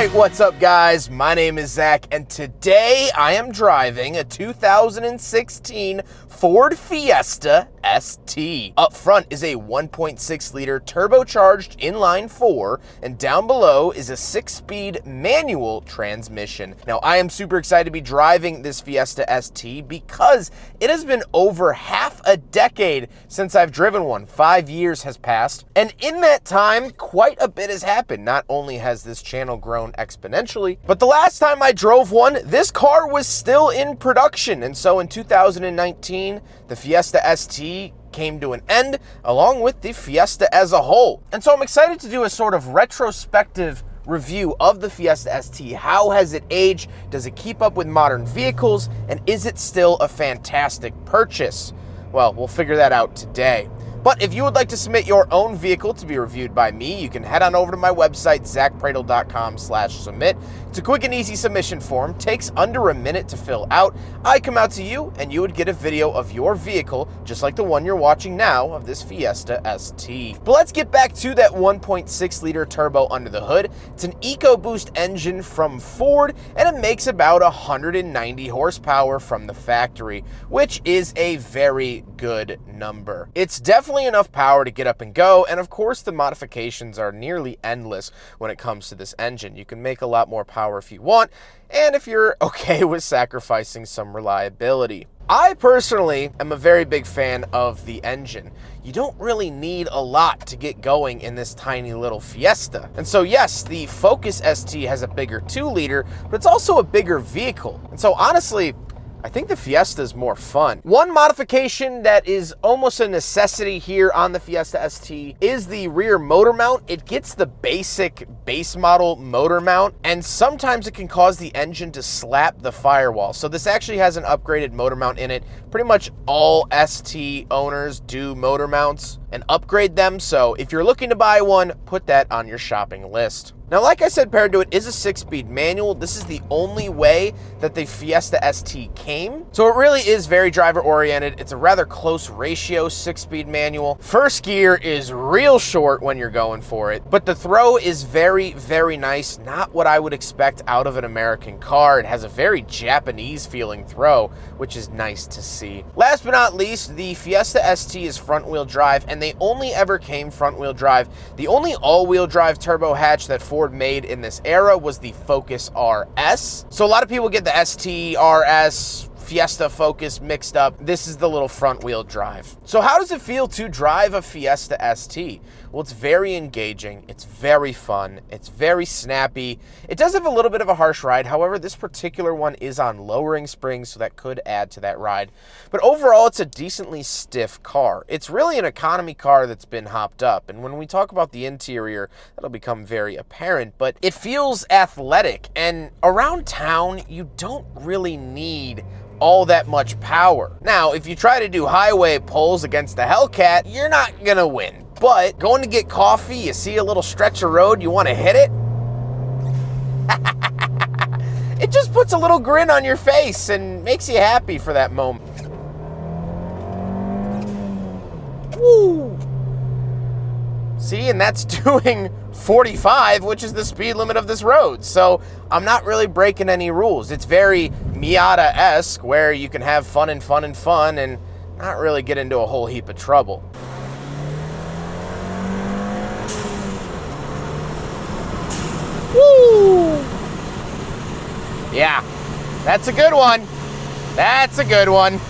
Alright, what's up guys? My name is Zach, and today I am driving a 2016 Ford Fiesta ST. Up front is a 1.6 liter turbocharged inline-4, and down below is a 6-speed manual transmission. Now I am super excited to be driving this Fiesta ST because it has been over half a decade since I've driven one. 5 years has passed, and in that time quite a bit has happened. Not only has this channel grown exponentially, but the last time I drove one, this car was still in production. And so in 2019, the Fiesta ST came to an end, along with the Fiesta as a whole. And so I'm excited to do a sort of retrospective review of the Fiesta ST. How has it aged? Does it keep up with modern vehicles? And is it still a fantastic purchase? Well, we'll figure that out today. But if you would like to submit your own vehicle to be reviewed by me, you can head on over to my website, zackpradel.com/submit. It's a quick and easy submission form, takes under a minute to fill out. I come out to you and you would get a video of your vehicle, just like the one you're watching now of this Fiesta ST. But let's get back to that 1.6 liter turbo under the hood. It's an EcoBoost engine from Ford, and it makes about 190 horsepower from the factory, which is a very good number. It's definitely enough power to get up and go, and of course the modifications are nearly endless when it comes to this engine. You can make a lot more power if you want, and if you're okay with sacrificing some reliability. I personally am a very big fan of the engine. You don't really need a lot to get going in this tiny little Fiesta. And so yes, the Focus ST has a bigger 2 liter, but it's also a bigger vehicle. And so honestly, I think the Fiesta is more fun. One modification that is almost a necessity here on the Fiesta ST is the rear motor mount. It gets the basic base model motor mount, and sometimes it can cause the engine to slap the firewall. So this actually has an upgraded motor mount in it. Pretty much all ST owners do motor mounts and upgrade them. So if you're looking to buy one, put that on your shopping list. Now, like I said, paired to it is a 6-speed manual. This is the only way that the Fiesta ST came. So it really is very driver-oriented. It's a rather close ratio 6-speed manual. First gear is real short when you're going for it, but the throw is very, very nice. Not what I would expect out of an American car. It has a very Japanese-feeling throw, which is nice to see. Last but not least, the Fiesta ST is front-wheel drive, and they only ever came front-wheel drive. The only all-wheel drive turbo hatch that Ford made in this era was the Focus RS. So a lot of people get the ST, RS, Fiesta, Focus mixed up. This is the little front wheel drive. So how does it feel to drive a Fiesta ST? Well, it's very engaging, it's very fun, it's very snappy. It does have a little bit of a harsh ride. However, this particular one is on lowering springs, so that could add to that ride. But overall, it's a decently stiff car. It's really an economy car that's been hopped up. And when we talk about the interior, that'll become very apparent. But it feels athletic, and around town, you don't really need all that much power. Now, if you try to do highway pulls against the Hellcat, you're not gonna win. But going to get coffee, you see a little stretch of road, you want to hit it? It just puts a little grin on your face and makes you happy for that moment. Woo! See, and that's doing 45, which is the speed limit of this road. So I'm not really breaking any rules. It's very Miata-esque, where you can have fun and fun and fun and not really get into a whole heap of trouble. Woo! Yeah, that's a good one. That's a good one.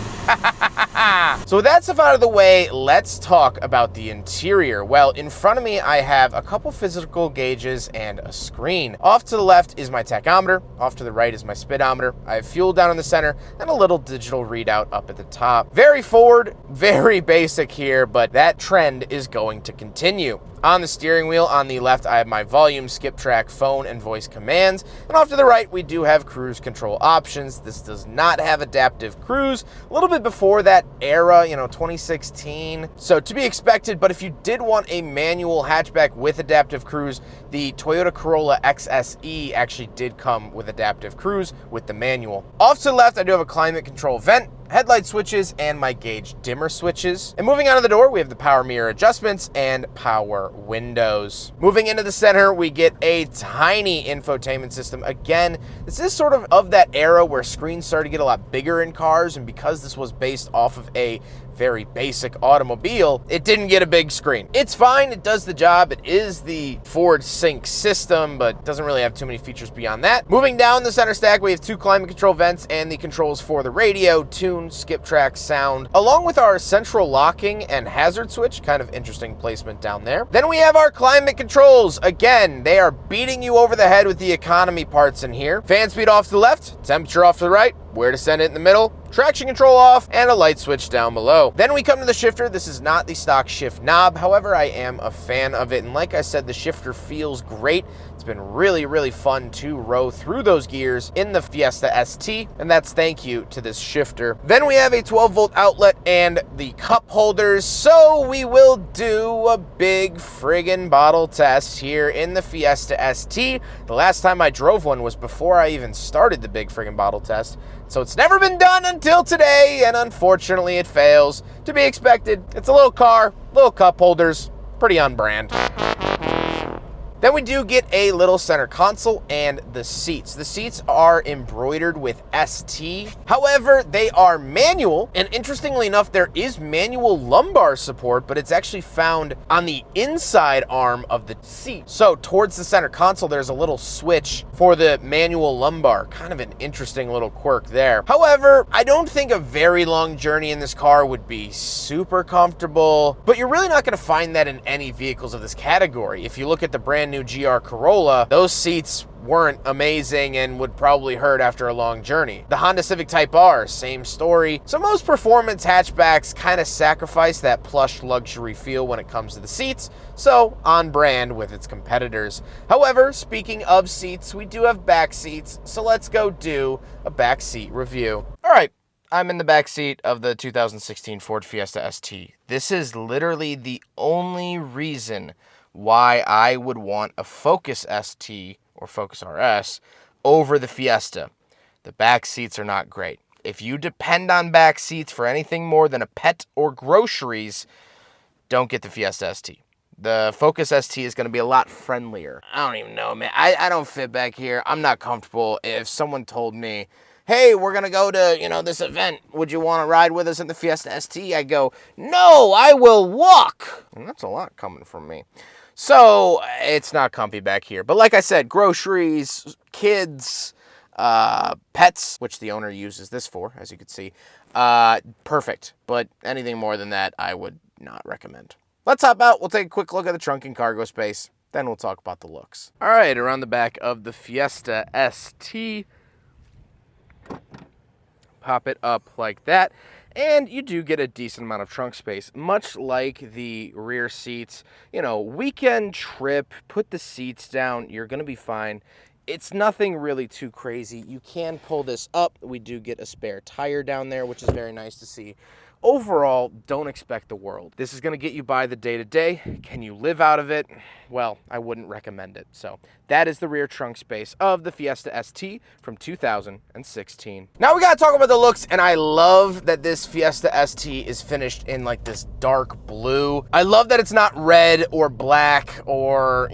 So with that stuff out of the way, let's talk about the interior. Well, in front of me, I have a couple physical gauges and a screen. Off to the left is my tachometer. Off to the right is my speedometer. I have fuel down in the center and a little digital readout up at the top. Very Ford, very basic here, but that trend is going to continue. On the steering wheel, on the left, I have my volume, skip track, phone, and voice commands. And off to the right, we do have cruise control options. This does not have adaptive cruise. A little bit before that era, 2016. So to be expected, but if you did want a manual hatchback with adaptive cruise, the Toyota Corolla XSE actually did come with adaptive cruise with the manual. Off to the left, I do have a climate control vent. headlight switches and my gauge dimmer switches. And moving out of the door, we have the power mirror adjustments and power windows. Moving into the center, we get a tiny infotainment system. Again, this is sort of that era where screens started to get a lot bigger in cars, and because this was based off of a very basic automobile, it didn't get a big screen. It's fine, it does the job. It is the Ford Sync system, but doesn't really have too many features beyond that. Moving down the center stack, we have 2 climate control vents and the controls for the radio, tune, skip track, sound, along with our central locking and hazard switch. Kind of interesting placement down there. Then we have our climate controls. Again, they are beating you over the head with the economy parts in here. Fan speed off to the left, temperature off to the right, where to send it in the middle, traction control off, and a light switch down below. Then we come to the shifter. This is not the stock shift knob. However, I am a fan of it. And like I said, the shifter feels great. It's been really, really fun to row through those gears in the Fiesta ST, and that's thank you to this shifter. Then we have a 12-volt outlet and the cup holders, so we will do a big friggin' bottle test here in the Fiesta ST. The last time I drove one was before I even started the big friggin' bottle test, so it's never been done until today, and unfortunately it fails. To be expected. It's a little car, little cup holders, pretty on brand. Then we do get a little center console and the seats. The seats are embroidered with ST. However, they are manual, and interestingly enough, there is manual lumbar support, but it's actually found on the inside arm of the seat. So towards the center console, there's a little switch for the manual lumbar. Kind of an interesting little quirk there. However, I don't think a very long journey in this car would be super comfortable, but you're really not gonna find that in any vehicles of this category. If you look at the brand new GR Corolla, those seats weren't amazing and would probably hurt after a long journey. The Honda Civic Type R, same story. So most performance hatchbacks kind of sacrifice that plush luxury feel when it comes to the seats, so on brand with its competitors. However, speaking of seats, we do have back seats, so let's go do a back seat review. All right. I'm in the back seat of the 2016 Ford Fiesta ST. This is literally the only reason why I would want a Focus ST or Focus RS over the Fiesta. The back seats are not great. If you depend on back seats for anything more than a pet or groceries, don't get the Fiesta ST. The Focus ST is going to be a lot friendlier. I don't even know, man. I don't fit back here. I'm not comfortable. If someone told me, hey, we're going to go to, this event, would you want to ride with us in the Fiesta ST? I go, no, I will walk. And that's a lot coming from me. So it's not comfy back here. But like I said, groceries, kids, pets, which the owner uses this for, as you can see, perfect. But anything more than that, I would not recommend. Let's hop out. We'll take a quick look at the trunk and cargo space. Then we'll talk about the looks. All right, around the back of the Fiesta ST. Pop it up like that. And you do get a decent amount of trunk space, much like the rear seats. Weekend trip, put the seats down, you're going to be fine. It's nothing really too crazy. You can pull this up. We do get a spare tire down there, which is very nice to see. Overall, don't expect the world. This is going to get you by the day-to-day. Can you live out of it? Well, I wouldn't recommend it. So that is the rear trunk space of the Fiesta ST from 2016. Now we got to talk about the looks, and I love that this Fiesta ST is finished in like this dark blue. I love that it's not red or black or,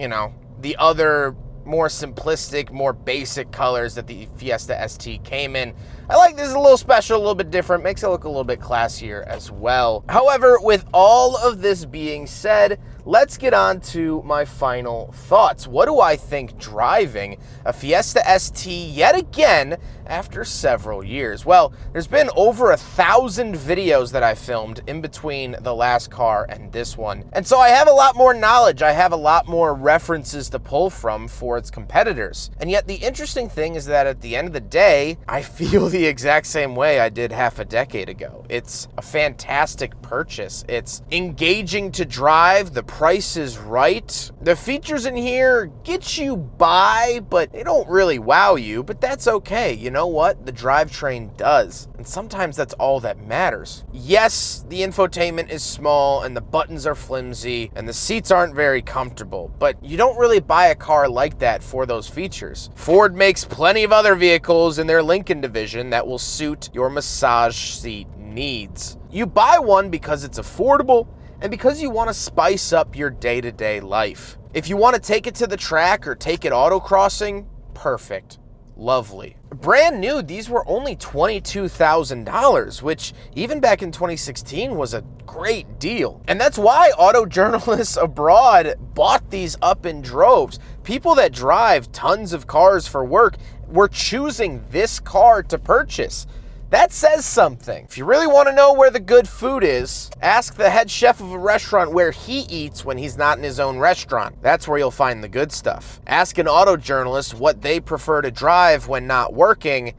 the other more simplistic, more basic colors that the Fiesta ST came in. I like this, is a little special, a little bit different, makes it look a little bit classier as well. However, with all of this being said, let's get on to my final thoughts. What do I think driving a Fiesta ST yet again after several years? Well, there's been over 1,000 videos that I filmed in between the last car and this one. And so I have a lot more knowledge. I have a lot more references to pull from for its competitors. And yet the interesting thing is that at the end of the day, I feel the exact same way I did half a decade ago. It's a fantastic purchase. It's engaging to drive. The price is right. The features in here get you by, but they don't really wow you, but that's okay. know what? The drivetrain does. And sometimes that's all that matters. Yes, the infotainment is small and the buttons are flimsy and the seats aren't very comfortable, but you don't really buy a car like that for those features. Ford makes plenty of other vehicles in their Lincoln division that will suit your massage seat needs. You buy one because it's affordable and because you want to spice up your day-to-day life. If you want to take it to the track or take it autocrossing, perfect. Lovely. Brand new, these were only $22,000, which even back in 2016 was a great deal. And that's why auto journalists abroad bought these up in droves. People that drive tons of cars for work were choosing this car to purchase. That says something. If you really want to know where the good food is, ask the head chef of a restaurant where he eats when he's not in his own restaurant. That's where you'll find the good stuff. Ask an auto journalist what they prefer to drive when not working,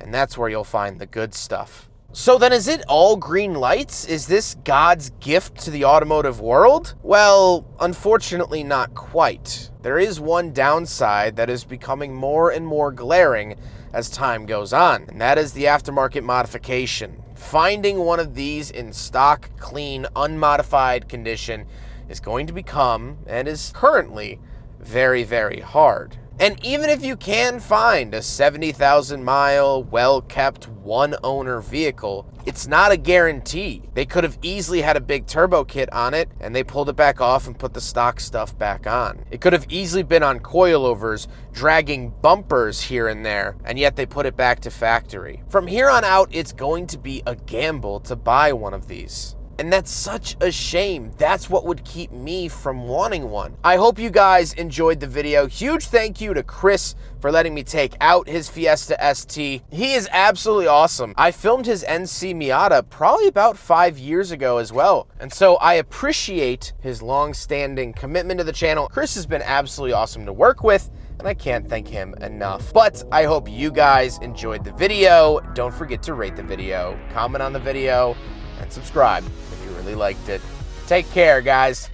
and that's where you'll find the good stuff. So then is it all green lights? Is this God's gift to the automotive world? Well, unfortunately not quite. There is one downside that is becoming more and more glaring as time goes on, and that is the aftermarket modification. Finding one of these in stock, clean, unmodified condition is going to become, and is currently, very, very hard. And even if you can find a 70,000 mile, well-kept, one-owner vehicle, it's not a guarantee. They could have easily had a big turbo kit on it, and they pulled it back off and put the stock stuff back on. It could have easily been on coilovers, dragging bumpers here and there, and yet they put it back to factory. From here on out, it's going to be a gamble to buy one of these. And that's such a shame. That's what would keep me from wanting one. I hope you guys enjoyed the video. Huge thank you to Chris for letting me take out his Fiesta ST. He is absolutely awesome. I filmed his NC Miata probably about 5 years ago as well. And so I appreciate his long-standing commitment to the channel. Chris has been absolutely awesome to work with, and I can't thank him enough. But I hope you guys enjoyed the video. Don't forget to rate the video, comment on the video, and subscribe if you really liked it. Take care, guys.